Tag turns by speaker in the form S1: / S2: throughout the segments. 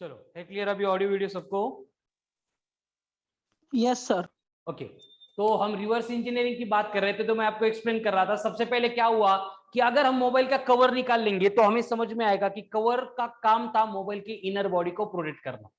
S1: चलो है क्लियर अभी ऑडियो वीडियो सबको?
S2: Yes sir.
S1: ओके, तो हम रिवर्स इंजीनियरिंग की बात कर रहे थे, तो मैं आपको एक्सप्लेन कर रहा था। सबसे पहले क्या हुआ कि अगर हम मोबाइल का कवर निकाल लेंगे तो हमें समझ में आएगा कि कवर का काम था मोबाइल की इनर बॉडी को प्रोटेक्ट करना।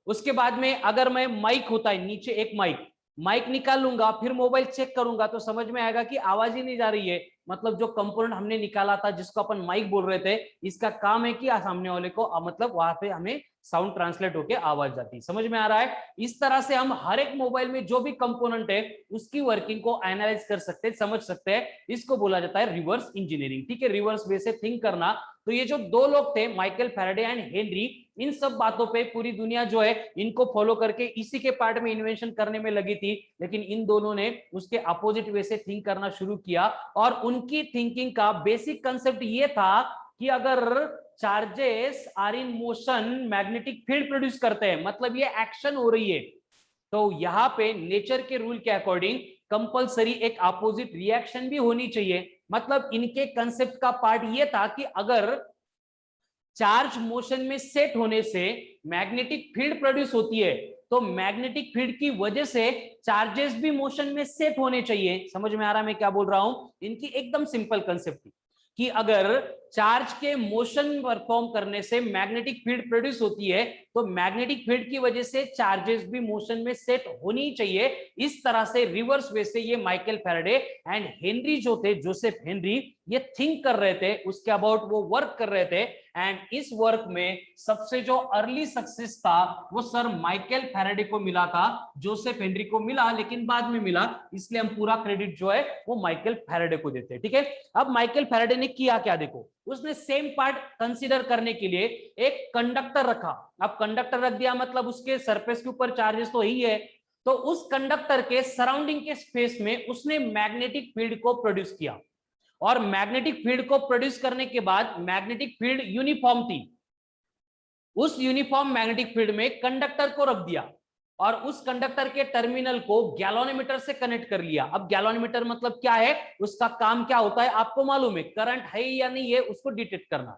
S1: उसके बाद में अगर मैं माइक होता है नीचे एक माइक माइक निकाल लूंगा, फिर मोबाइल चेक करूंगा तो समझ में आएगा कि आवाज ही नहीं जा रही है। मतलब जो कंपोनेंट हमने निकाला था जिसको अपन माइक बोल रहे थे, इसका काम है कि सामने वाले को मतलब वहां पे हमें साउंड ट्रांसलेट होके आवाज जाती। समझ में आ रहा है? इस तरह से हम हर एक मोबाइल में जो भी कंपोनेंट है उसकी वर्किंग को एनालाइज कर सकते हैं, समझ सकते हैं। इसको बोला जाता है रिवर्स इंजीनियरिंग। ठीक है, रिवर्स वे से थिंक करना। तो ये जो दो लोग थे माइकल फैराडे एंड हेनरी, इन सब बातों पे पूरी दुनिया जो है इनको फॉलो करके इसी के पार्ट में इन्वेंशन करने में लगी थी, लेकिन इन दोनों ने उसके अपोजिट वे से थिंक करना शुरू किया। और उनकी थिंकिंग का बेसिक कंसेप्ट ये था कि अगर charges are in motion magnetic field produce करते हैं, मतलब ये एक्शन हो रही है, तो यहां पे नेचर के रूल के अकॉर्डिंग कंपलसरी एक अपोजिट रिएक्शन भी होनी चाहिए। मतलब इनके कंसेप्ट का पार्ट ये था कि अगर चार्ज मोशन में सेट होने से मैग्नेटिक फील्ड प्रोड्यूस होती है, तो मैग्नेटिक फील्ड की वजह से चार्जेस भी मोशन में सेट होने चाहिए। समझ में आ रहा है मैं क्या बोल रहा हूं? इनकी एकदम सिंपल कंसेप्ट थी कि अगर चार्ज के मोशन परफॉर्म करने से मैग्नेटिक फील्ड प्रोड्यूस होती है, तो मैग्नेटिक फील्ड की वजह से चार्जेस भी मोशन में सेट होनी चाहिए। इस तरह से रिवर्स वे से ये माइकल फैराडे एंड हेनरी जो थे, जोसेफ हेनरी, ये थिंक कर रहे थे, उसके अबाउट वो वर्क कर रहे थे। एंड इस वर्क में सबसे जो अर्ली सक्सेस था वो सर माइकल फैराडे को मिला था। जोसेफ हेनरी को मिला लेकिन बाद में मिला, इसलिए हम पूरा क्रेडिट जो है वो माइकल फैराडे को देते हैं। ठीक है, अब माइकल फैराडे ने किया क्या देखो, उसने सेम पार्ट कंसीडर करने के लिए एक कंडक्टर रखा। अब कंडक्टर रख दिया मतलब उसके सरफेस के ऊपर चार्जेस तो ही है, तो उस कंडक्टर के सराउंडिंग के स्पेस में उसने मैग्नेटिक फील्ड को प्रोड्यूस किया। और मैग्नेटिक फील्ड को प्रोड्यूस करने के बाद मैग्नेटिक फील्ड यूनिफॉर्म थी। उस यूनिफॉर्म मैग्नेटिक फील्ड में कंडक्टर को रख दिया और उस कंडक्टर के टर्मिनल को गैलोनीमीटर से कनेक्ट कर लिया। अब गैलोनीमीटर मतलब क्या है, उसका काम क्या होता है आपको मालूम है, करंट है या नहीं है उसको डिटेक्ट करना।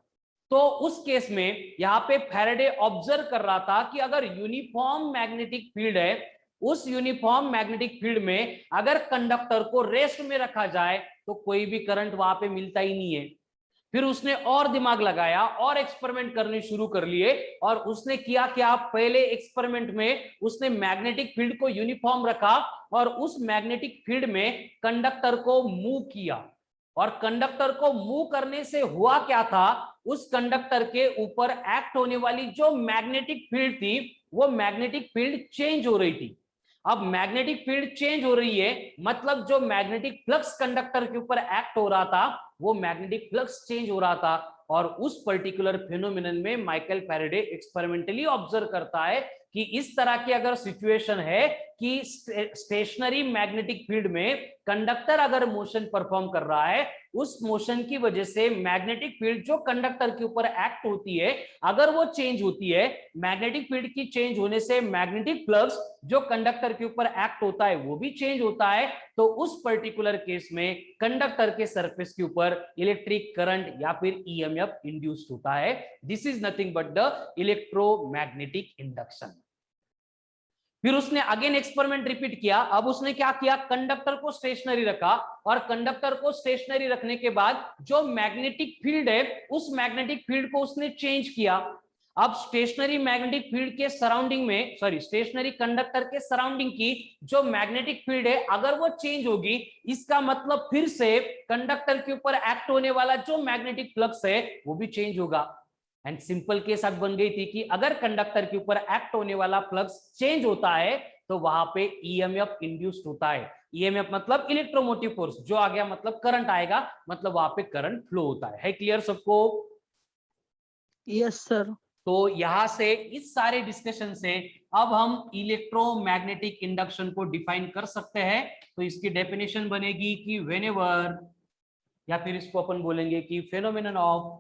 S1: तो उस केस में यहां पे फैराडे ऑब्जर्व कर रहा था कि अगर यूनिफॉर्म मैग्नेटिक फील्ड है, उस यूनिफॉर्म मैग्नेटिक फील्ड में अगर कंडक्टर को रेस्ट में रखा जाए तो कोई भी करंट वहां पे मिलता ही नहीं है। फिर उसने और दिमाग लगाया और एक्सपेरिमेंट करने शुरू कर लिए। और उसने किया क्या, पहले एक्सपेरिमेंट में उसने मैग्नेटिक फील्ड को यूनिफॉर्म रखा और उस मैग्नेटिक फील्ड में कंडक्टर को मूव किया। और कंडक्टर को मूव करने से हुआ क्या था, उस कंडक्टर के ऊपर एक्ट होने वाली जो मैग्नेटिक फील्ड थी वो मैग्नेटिक फील्ड चेंज हो रही थी। अब मैग्नेटिक फील्ड चेंज हो रही है मतलब जो मैग्नेटिक फ्लक्स कंडक्टर के ऊपर एक्ट हो रहा था वो मैग्नेटिक फ्लक्स चेंज हो रहा था। और उस पर्टिकुलर फिनोमिनन में माइकल फैराडे एक्सपेरिमेंटली ऑब्जर्व करता है कि इस तरह की अगर सिचुएशन है कि स्टेशनरी मैग्नेटिक फील्ड में कंडक्टर अगर मोशन परफॉर्म कर रहा है, उस मोशन की वजह से मैग्नेटिक फील्ड जो कंडक्टर के ऊपर एक्ट होती है अगर वो चेंज होती है, मैग्नेटिक फील्ड की चेंज होने से मैग्नेटिक फ्लक्स जो कंडक्टर के ऊपर एक्ट होता है वो भी चेंज होता है। तो उस पर्टिकुलर केस में कंडक्टर के सरफेस के ऊपर इलेक्ट्रिक करंट या फिर ईएमएफ इंड्यूस्ड होता है। This is nothing but the electromagnetic induction. फिर उसने अगेन एक्सपेरिमेंट रिपीट किया। अब उसने क्या किया, कंडक्टर को स्टेशनरी रखा और कंडक्टर को स्टेशनरी रखने के बाद जो मैग्नेटिक फील्ड है उस मैग्नेटिक फील्ड को उसने चेंज किया। अब स्टेशनरी मैग्नेटिक फील्ड के सराउंडिंग में, सॉरी, स्टेशनरी कंडक्टर के सराउंडिंग की जो मैग्नेटिक फील्ड है अगर वो चेंज होगी, इसका मतलब फिर से कंडक्टर के ऊपर एक्ट होने वाला जो मैग्नेटिक फ्लक्स है वो भी चेंज होगा। एंड सिंपल केस अब बन गई थी कि अगर कंडक्टर के ऊपर एक्ट होने वाला फ्लक्स चेंज होता है तो वहां पे ईएमएफ इंड्यूस्ड होता है। ईएमएफ मतलब इलेक्ट्रोमोटिव फोर्स, जो आ गया मतलब करंट आएगा, मतलब वहां पे करंट फ्लो होता है क्लियर सबको?
S2: Yes sir.
S1: तो यहां से इस सारे डिस्कशन से अब हम इलेक्ट्रोमैग्नेटिक इंडक्शन को डिफाइन कर सकते हैं। तो इसकी डेफिनेशन बनेगी कि व्हेनेवर, या फिर इसको अपन बोलेंगे कि phenomenon of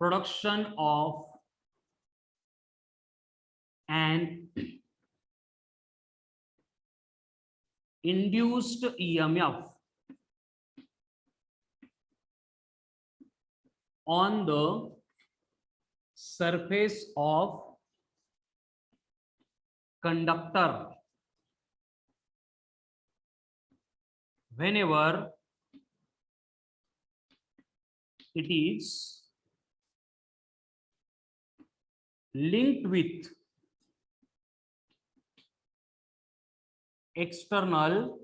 S1: production of an induced EMF on the surface of conductor whenever it is linked with external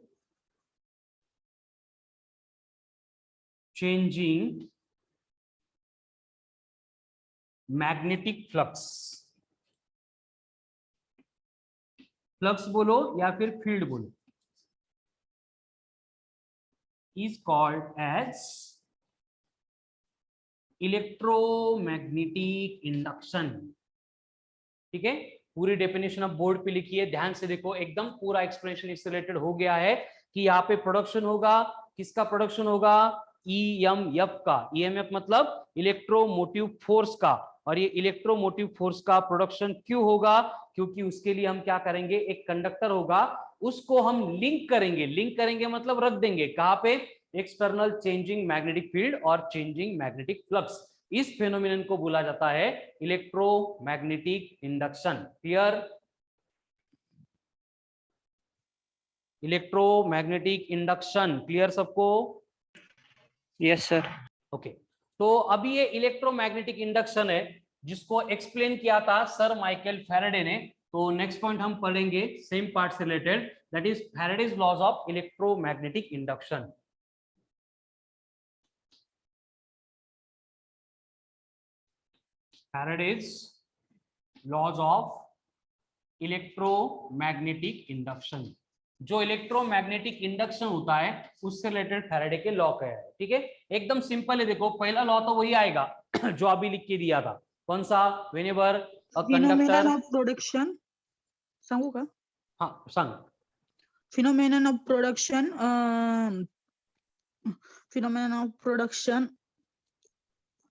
S1: changing magnetic flux. Flux बोलो या फिर फील्ड बोलो, is called as electromagnetic induction. ठीक है, पूरी डेफिनेशन अब बोर्ड पे लिखी है, ध्यान से देखो, एकदम पूरा एक्सप्लेनेशन इससे रिलेटेड हो गया है कि यहाँ पे प्रोडक्शन होगा, किसका प्रोडक्शन होगा, ईएमएफ का। ईएमएफ मतलब इलेक्ट्रोमोटिव फोर्स का, और ये इलेक्ट्रोमोटिव फोर्स का प्रोडक्शन क्यों होगा, क्योंकि उसके लिए हम क्या करेंगे, एक कंडक्टर होगा, उसको हम लिंक करेंगे। लिंक करेंगे मतलब रख देंगे कहां पे, एक्सटर्नल चेंजिंग मैग्नेटिक फील्ड और चेंजिंग मैग्नेटिक फ्लक्स। इस फेनोमेनन को बोला जाता है electromagnetic induction. Clear? Electromagnetic induction clear सबको?
S2: Yes sir.
S1: ओके, तो अभी ये इलेक्ट्रोमैग्नेटिक इंडक्शन है जिसको एक्सप्लेन किया था सर माइकल फैराडे ने। तो नेक्स्ट पॉइंट हम पढ़ेंगे सेम पार्ट से related, that is Faraday's laws of electromagnetic induction. Faraday's laws of electromagnetic induction. जो इलेक्ट्रोमैग्नेटिक इंडक्शन होता है उससे रिलेटेड फैराडे के लॉ का है। ठीक है, एकदम सिंपल है। देखो पहला लॉ तो वही आएगा जो अभी लिख के दिया था, कौन सा, whenever a conductor
S3: of production सांगू का?
S1: हाँ सांग।
S3: Phenomenon of production, phenomenon of production.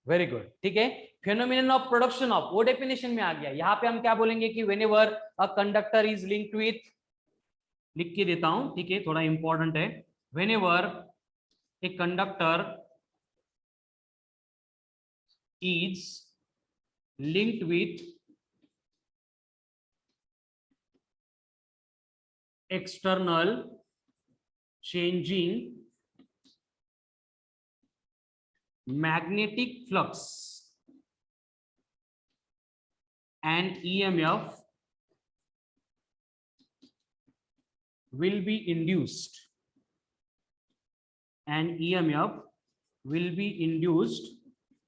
S1: Very good, ठीक है, फेनोमेनन ऑफ प्रोडक्शन ऑफ, वो डेफिनेशन में आ गया। यहाँ पे हम क्या बोलेंगे कि whenever a conductor is linked with, लिख के देता हूं, ठीक है, थोड़ा इंपॉर्टेंट है, whenever a conductor is linked with external changing magnetic flux and EMF will be induced, and EMF will be induced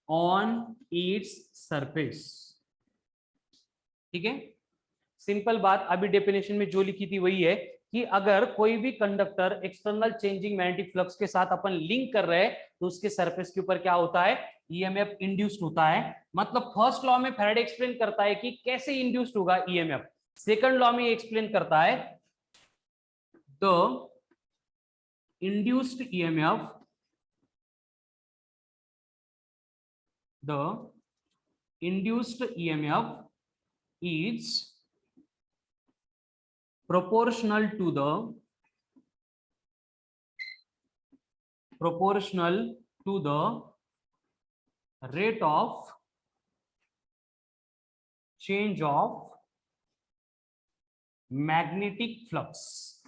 S1: on its surface। ठीक है, सिंपल बात, अभी डेफिनेशन में जो लिखी थी वही है कि अगर कोई भी conductor external changing magnetic flux के साथ अपन लिंक कर रहे हैं तो उसके सरफेस के ऊपर क्या होता है, ईएमएफ इंड्यूस्ड होता है। मतलब फर्स्ट लॉ में फैराडे एक्सप्लेन करता है कि कैसे इंड्यूस्ड होगा ईएमएफ, सेकंड लॉ में एक्सप्लेन करता है the induced EMF, the induced EMF is proportional to the rate of change of magnetic flux,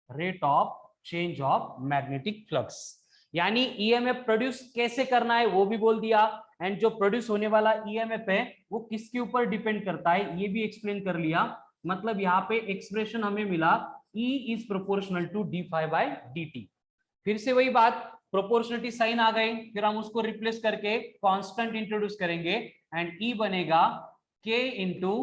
S1: rate of change of magnetic flux। यानी ईएमएफ प्रोड्यूस कैसे करना है वो भी बोल दिया, एंड जो प्रोड्यूस होने वाला ईएमएफ है वो किसके ऊपर डिपेंड करता है ये भी एक्सप्लेन कर लिया। मतलब यहाँ पे एक्सप्रेशन हमें मिला E is proportional to d∅/dt। फिर से वही बात, प्रोपोर्शनलिटी साइन आ गए, फिर हम उसको रिप्लेस करके कांस्टेंट इंट्रोड्यूस करेंगे एंड E बनेगा K इंटू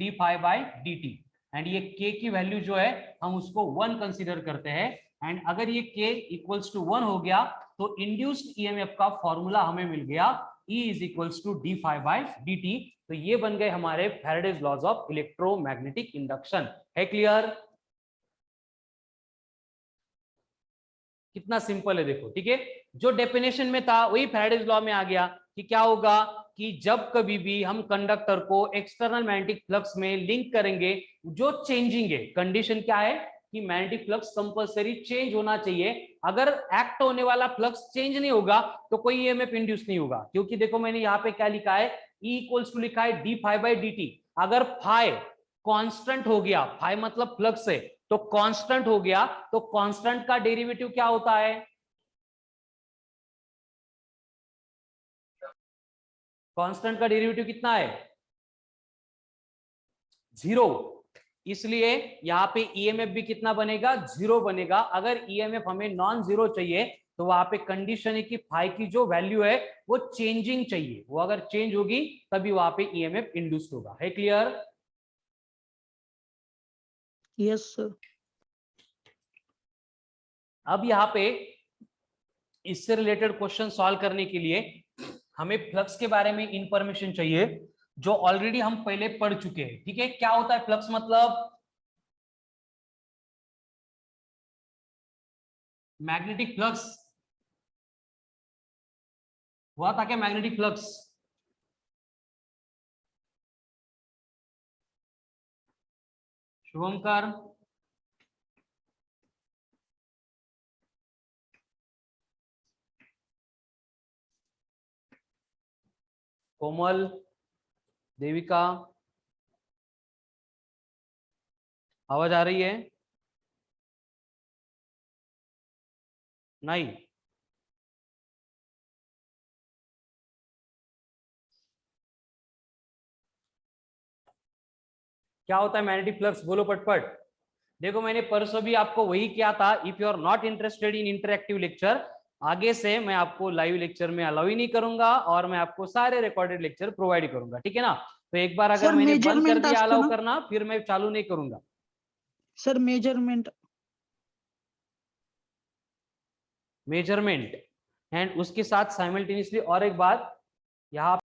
S1: d∅/dt। एंड ये K की वैल्यू जो है हम उसको 1 कंसीडर करते हैं, एंड अगर ये K इक्वल्स टू 1 हो गया तो इंड्यूस्ड ईएमएफ का फॉर्मूला हमें मिल गया E is equals to d∅/dt। तो ये बन गए हमारे Faraday's laws of electromagnetic induction. है क्लियर? कितना सिंपल है देखो। ठीक है, जो डेफिनेशन में था वही फैराडेज लॉ में आ गया कि क्या होगा कि जब कभी भी हम कंडक्टर को एक्सटर्नल मैग्नेटिक फ्लक्स में लिंक करेंगे, जो चेंजिंग है, कंडीशन क्या है, कि मैग्नेटिक फ्लक्स कंपलसरी चेंज होना चाहिए। अगर एक्ट होने वाला फ्लक्स चेंज नहीं होगा तो कोई ईएमएफ इंड्यूस नहीं होगा, क्योंकि देखो मैंने यहाँ पे क्या लिखा है, E इक्वल्स टू लिखा है d phi by d t. अगर फाई कांस्टेंट हो गया, फाई मतलब फ्लक्स है, तो कांस्टेंट हो गया, तो कांस्टेंट का डेरिवेटिव क्या होता है, कांस्टेंट का डेरिवेटिव कितना है, 0। इसलिए यहां पे ईएमएफ भी कितना बनेगा, 0 बनेगा। अगर ईएमएफ हमें नॉन जीरो चाहिए तो वहां पे कंडीशन है कि फाई की जो वैल्यू है वो चेंजिंग चाहिए, वो अगर चेंज होगी तभी वहां पे ईएमएफ इंड्यूस्ड होगा। है क्लियर?
S3: Yes sir.
S1: अब यहाँ पे इससे रिलेटेड क्वेश्चन सॉल्व करने के लिए हमें फ्लक्स के बारे में इंफॉर्मेशन चाहिए जो ऑलरेडी हम पहले पढ़ चुके हैं। ठीक है, क्या होता है फ्लक्स? मतलब मैग्नेटिक फ्लक्स हुआ था क्या, मैग्नेटिक फ्लक्स? शुभंकर, कोमल, देविका, आवाज आ रही है? नहीं? क्या होता है मैग्नेटिक फ्लक्स, बोलो पटपट। देखो मैंने परसों भी आपको वही किया था। If you are not interested in interactive lecture, आगे से मैं आपको लाइव लेक्चर में अलाउ ही नहीं करूंगा और मैं आपको सारे रिकॉर्डेड लेक्चर प्रोवाइड करूंगा। ठीक है ना? तो एक बार अगर
S3: सर
S1: मैंने बंद कर
S3: मेजरमेंट
S1: दिया
S3: असतो
S1: अलाउ
S3: ना
S1: करना, फिर मैं चालू नहीं करूंगा।
S3: सर, मेजरमेंट
S1: मेजरमेंट एंड उसके साथ साइमल्टेनियसली और एक बात, यहाँ